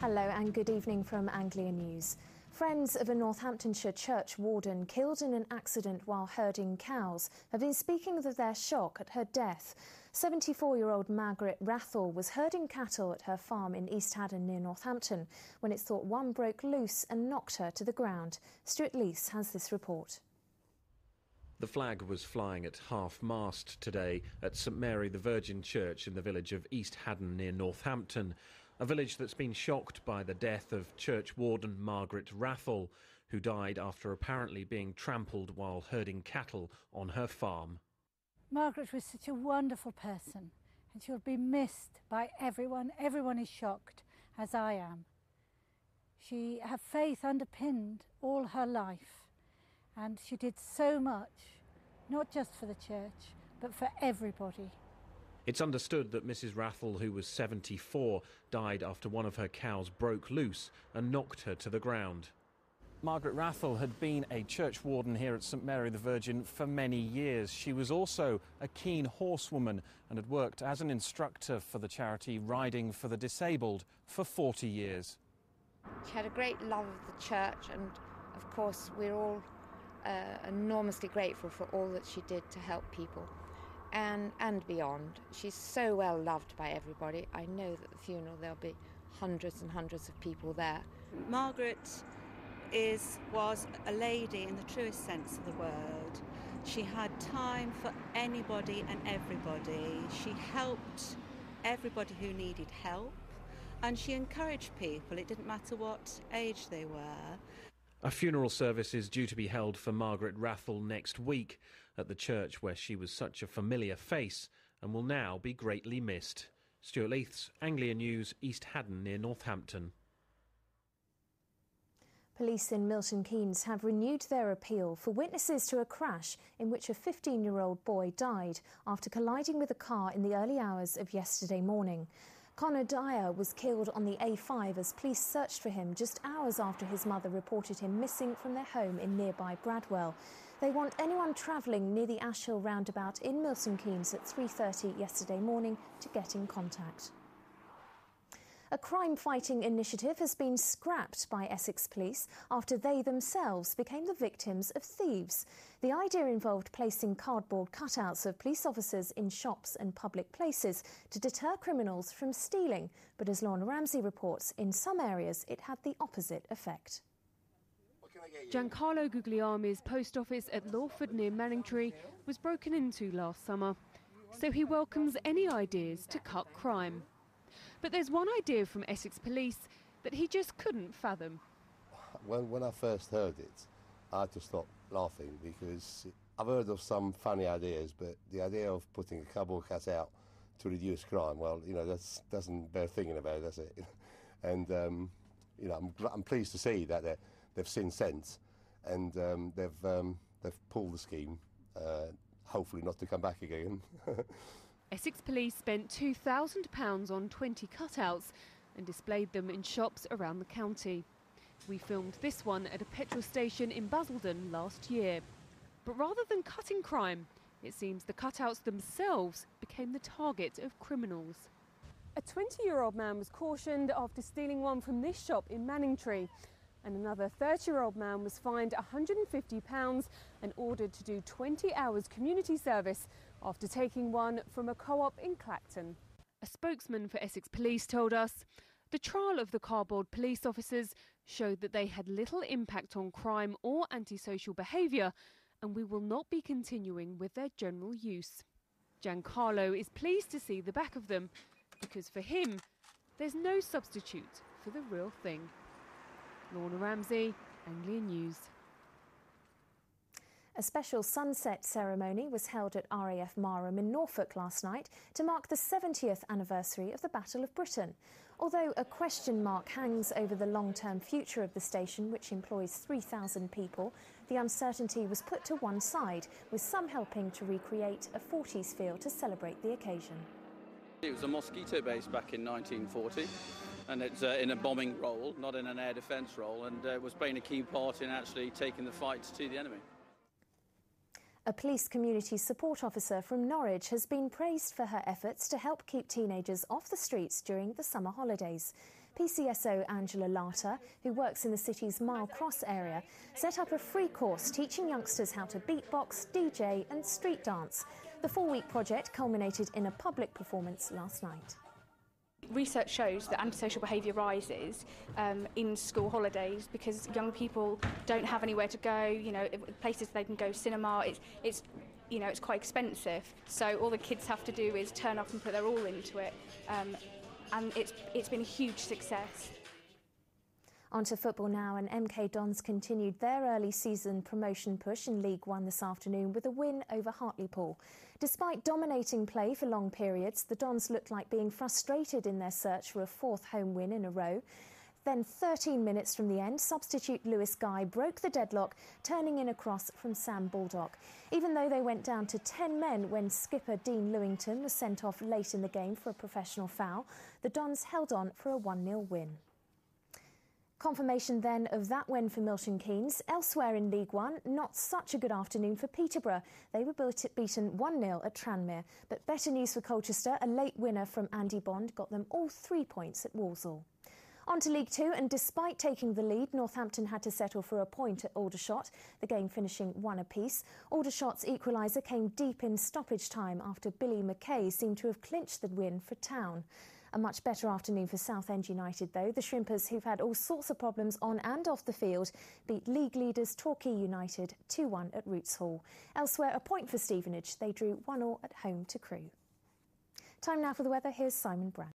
Hello and good evening from Anglia News. Friends of a Northamptonshire church warden killed in an accident while herding cows have been speaking of their shock at her death. 74-year-old Margaret Rathall was herding cattle at her farm in East Haddon near Northampton when it's thought one broke loose and knocked her to the ground. Stuart Leese has this report. The flag was flying at half-mast today at St Mary the Virgin Church in the village of East Haddon near Northampton, a village that's been shocked by the death of church warden Margaret Rathall, who died after apparently being trampled while herding cattle on her farm. Margaret was such a wonderful person, and she'll be missed by everyone. Everyone is shocked, as I am. Her faith underpinned all her life. And she did so much, not just for the church, but for everybody. It's understood that Mrs Rathall, who was 74, died after one of her cows broke loose and knocked her to the ground. Margaret Rathall had been a church warden here at St Mary the Virgin for many years. She was also a keen horsewoman and had worked as an instructor for the charity Riding for the Disabled for 40 years. She had a great love of the church, and of course we're all enormously grateful for all that she did to help people and beyond. She's so well loved by everybody. I know that at the funeral there'll be hundreds and hundreds of people there. Margaret was a lady in the truest sense of the word. She had time for anybody and everybody. She helped everybody who needed help, and she encouraged people. It didn't matter what age they were. A funeral service is due to be held for Margaret Rathall next week at the church where she was such a familiar face and will now be greatly missed. Stuart Leiths, Anglia News, East Haddon near Northampton. Police in Milton Keynes have renewed their appeal for witnesses to a crash in which a 15-year-old boy died after colliding with a car in the early hours of yesterday morning. Connor Dyer was killed on the A5 as police searched for him just hours after his mother reported him missing from their home in nearby Bradwell. They want anyone travelling near the Ash Hill roundabout in Milton Keynes at 3:30 yesterday morning to get in contact. A crime-fighting initiative has been scrapped by Essex police after they themselves became the victims of thieves. The idea involved placing cardboard cutouts of police officers in shops and public places to deter criminals from stealing. But as Lorna Ramsey reports, in some areas it had the opposite effect. Giancarlo Guglielmi's post office at Lawford near Manningtree was broken into last summer. So he welcomes any ideas to cut crime. But there's one idea from Essex Police that he just couldn't fathom. When I first heard it, I had to stop laughing because I've heard of some funny ideas, but the idea of putting a cardboard cutout to reduce crime, well, that doesn't bear thinking about, does it? And, I'm pleased to see that they've seen sense and they've pulled the scheme, hopefully not to come back again. Essex Police spent £2,000 on 20 cutouts and displayed them in shops around the county. We filmed this one at a petrol station in Basildon last year. But rather than cutting crime, it seems the cutouts themselves became the target of criminals. A 20-year-old man was cautioned after stealing one from this shop in Manningtree. And another 30-year-old man was fined £150 and ordered to do 20 hours community service after taking one from a co-op in Clacton. A spokesman for Essex Police told us the trial of the cardboard police officers showed that they had little impact on crime or antisocial behaviour, and we will not be continuing with their general use. Giancarlo is pleased to see the back of them because for him, there's no substitute for the real thing. Lorna Ramsey, Anglia News. A special sunset ceremony was held at RAF Marham in Norfolk last night to mark the 70th anniversary of the Battle of Britain. Although a question mark hangs over the long-term future of the station, which employs 3,000 people, the uncertainty was put to one side, with some helping to recreate a 40s feel to celebrate the occasion. It was a mosquito base back in 1940. And it's in a bombing role, not in an air defence role, and was playing a key part in actually taking the fight to the enemy. A police community support officer from Norwich has been praised for her efforts to help keep teenagers off the streets during the summer holidays. PCSO Angela Lata, who works in the city's Mile Cross area, set up a free course teaching youngsters how to beatbox, DJ and street dance. The 4-week project culminated in a public performance last night. Research shows that antisocial behaviour rises in school holidays because young people don't have anywhere to go. You know, places they can go, cinema. It's quite expensive. So all the kids have to do is turn up and put their all into it, and it's been a huge success. On to football now, and MK Dons continued their early season promotion push in League One this afternoon with a win over Hartlepool. Despite dominating play for long periods, the Dons looked like being frustrated in their search for a 4th home win in a row. Then 13 minutes from the end, substitute Lewis Guy broke the deadlock, turning in a cross from Sam Baldock. Even though they went down to 10 men when skipper Dean Lewington was sent off late in the game for a professional foul, the Dons held on for a 1-0 win. Confirmation then of that win for Milton Keynes. Elsewhere in League One, not such a good afternoon for Peterborough. They were beaten 1-0 at Tranmere. But better news for Colchester. A late winner from Andy Bond got them all 3 points at Walsall. On to League Two, and despite taking the lead, Northampton had to settle for a point at Aldershot, the game finishing 1 apiece. Aldershot's equaliser came deep in stoppage time after Billy McKay seemed to have clinched the win for Town. A much better afternoon for Southend United, though. The Shrimpers, who've had all sorts of problems on and off the field, beat league leaders Torquay United 2-1 at Roots Hall. Elsewhere, a point for Stevenage. They drew 1-1 at home to Crewe. Time now for the weather. Here's Simon Brown.